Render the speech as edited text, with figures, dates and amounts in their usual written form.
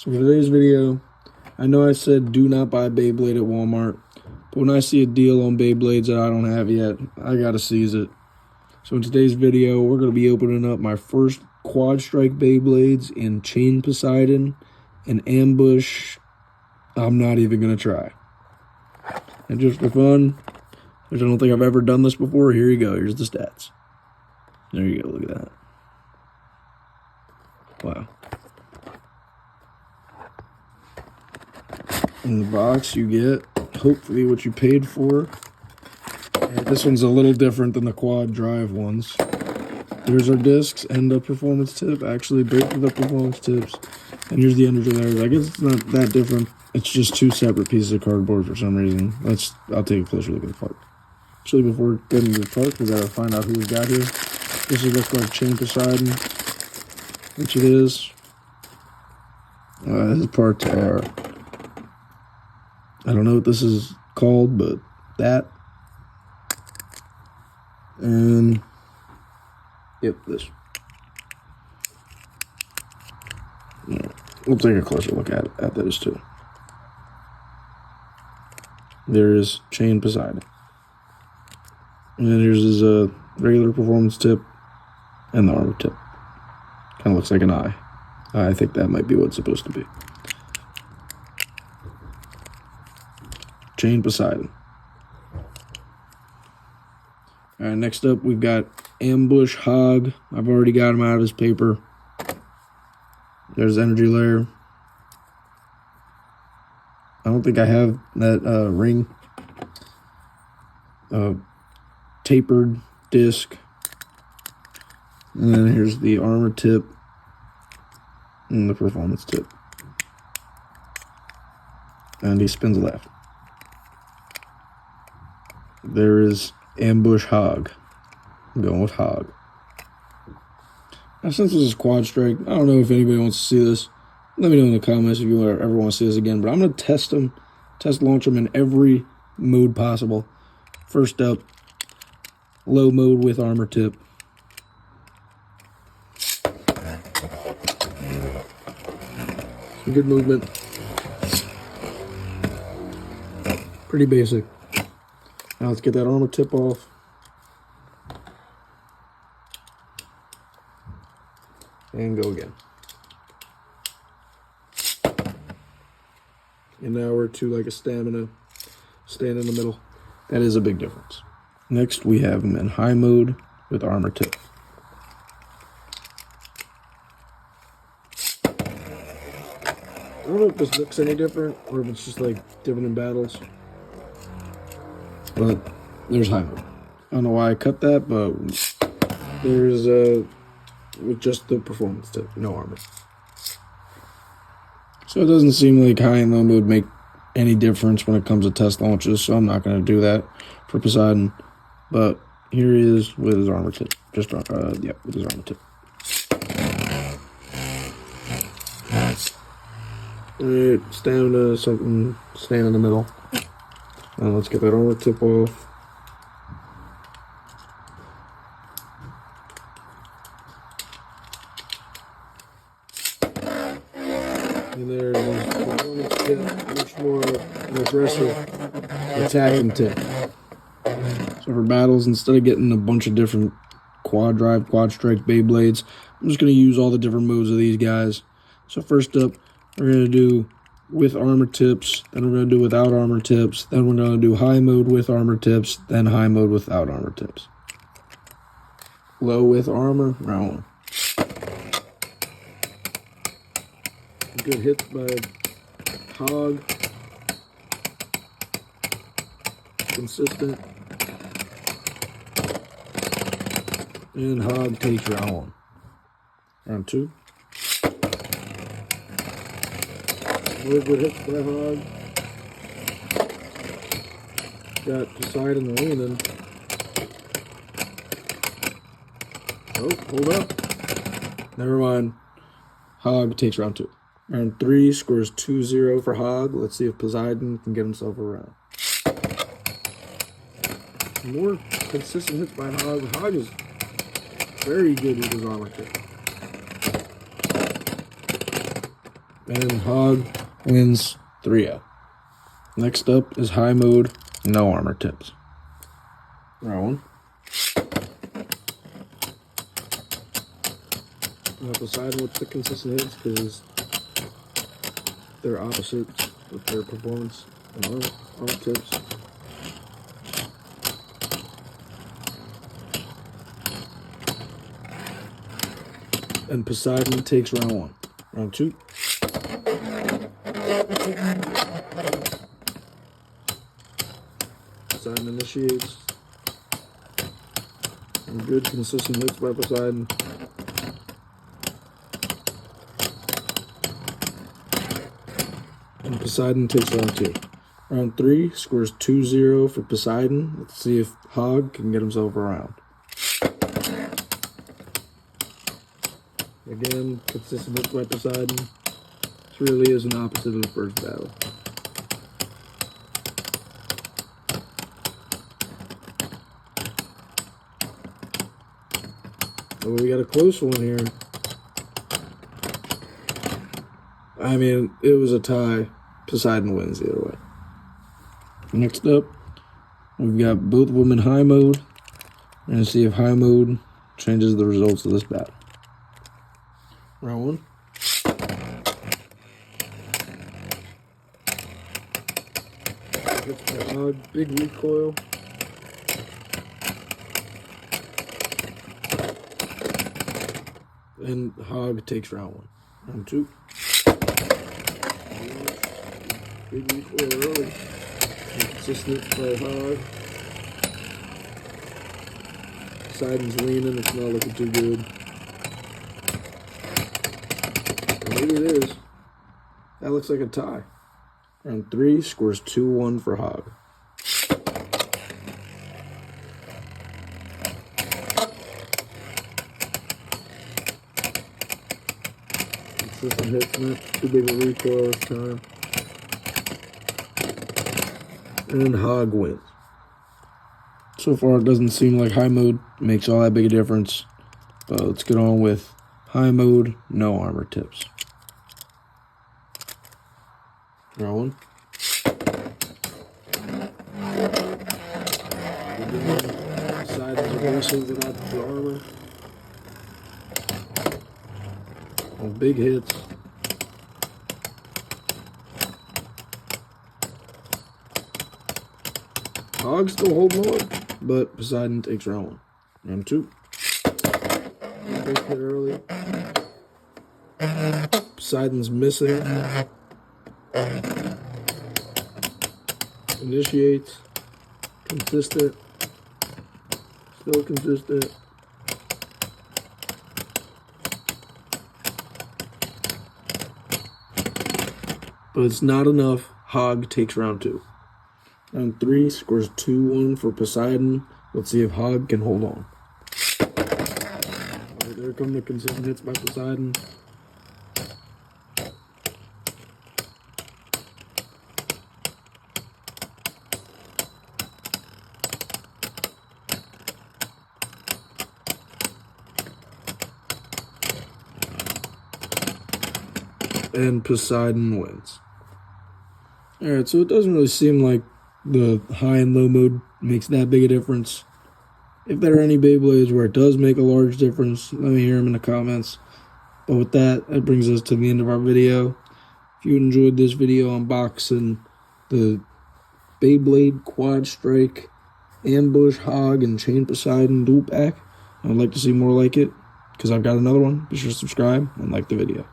So for today's video, I know I said do not buy Beyblade at Walmart, but when I see a deal on Beyblades that I don't have yet, I gotta seize it. So in today's video, we're gonna be opening up my first QuadStrike Beyblades in Chain Poseidon and Ambush. I'm not even gonna try. And just for fun, which I don't think I've ever done this before, here you go. Here's the stats. There you go, look at that. Wow. In the box, you get, hopefully, what you paid for. And this one's a little different than the quad drive ones. Here's our discs and the performance tip. Actually, both of the performance tips. And here's the energy layers. I guess it's not that different. It's just two separate pieces of cardboard for some reason. I'll take a closer look at the part. Actually, before getting to the part, we gotta find out who we got here. This is what's called Chain Poseidon, which it is. His parts are, I don't know what this is called, but that. And, yep, this. Yeah, we'll take a closer look at those two. There is Chain Poseidon. And then here's his regular performance tip and the armor tip. Kind of looks like an eye. I think that might be what it's supposed to be. Chain Poseidon. Alright, next up we've got Ambush Hog. I've already got him out of his paper. There's energy layer. I don't think I have that ring. Tapered disc. And then here's the armor tip and the performance tip. And he spins left. There is Ambush Hog. I'm going with Hog. Now, since this is QuadStrike, I don't know if anybody wants to see this. Let me know in the comments if you ever want to see this again. But I'm going to test launch them in every mode possible. First up, low mode with armor tip. Some good movement. Pretty basic. Now let's get that armor tip off. And go again. And now we're to like a stamina. Stand in the middle. That is a big difference. Next we have him in high mode with armor tip. I don't know if this looks any different or if it's just like different in battles. But there's high mode. I don't know why I cut that, but there's with just the performance tip, no armor. So it doesn't seem like high and low mode make any difference when it comes to test launches, so I'm not going to do that for Poseidon. But here he is with his armor tip. Just with his armor tip. Alright, stamina, something, stand in the middle. Let's get that armor tip off. And there's the performance tip, much more an aggressive attacking tip. So for battles, instead of getting a bunch of different quad drive, QuadStrike Beyblades, I'm just going to use all the different modes of these guys. So first up, we're going to do with armor tips, then we're going to do without armor tips, then we're going to do high mode with armor tips, then high mode without armor tips. Low with armor, round one. Good hit by Hog. Consistent. And Hog takes round one. Round two. Really good hits by Hog. Got Poseidon leaning. Oh, hold up. Never mind. Hog takes round two. Round three scores 2-0 for Hog. Let's see if Poseidon can get himself a round. More consistent hits by Hog. Hog is very good with his armor tip. And Hog wins 3-0. Next up is high mode, no armor tips. Round one. Poseidon with the consistent hits because they're opposites with their performance and armor tips. And Poseidon takes round one. Round two. Poseidon initiates. And good consistent hits by Poseidon. And Poseidon takes round two. Round three scores 2-0 for Poseidon. Let's see if Hog can get himself around. Again, consistent hits by Poseidon. This really is an opposite of the first battle. Oh, we got a close one here. I mean, it was a tie. Poseidon wins the other way. Next up, we've got both of them in high mode. We're going to see if high mode changes the results of this battle. Round one. Big recoil. And Hog takes round one. Round two. Big recoil early. Consistent by Hog. Poseidon's leaning, it's not looking too good. Maybe it is. That looks like a tie. Round three scores 2-1 for Hog. Consistent hits, not too big a recoil this time. And Hog wins. So far, it doesn't seem like high mode makes all that big a difference. But let's get on with high mode, no armor tips. Round one. Side is aggressive without the armor. Oh, big hits. Hog still holding on, but Poseidon takes round one. Round two. Big hit early. Poseidon's missing. Initiates. Consistent. Still consistent. But it's not enough. Hog takes round two. Round three scores 2-1 for Poseidon. Let's see if Hog can hold on. Right, there come the consistent hits by Poseidon. And Poseidon wins. Alright, so it doesn't really seem like the high and low mode makes that big a difference. If there are any Beyblades where it does make a large difference, let me hear them in the comments. But with that, that brings us to the end of our video. If you enjoyed this video unboxing the Beyblade QuadStrike Ambush Hog and Chain Poseidon dual pack, I'd like to see more like it because I've got another one. Be sure to subscribe and like the video.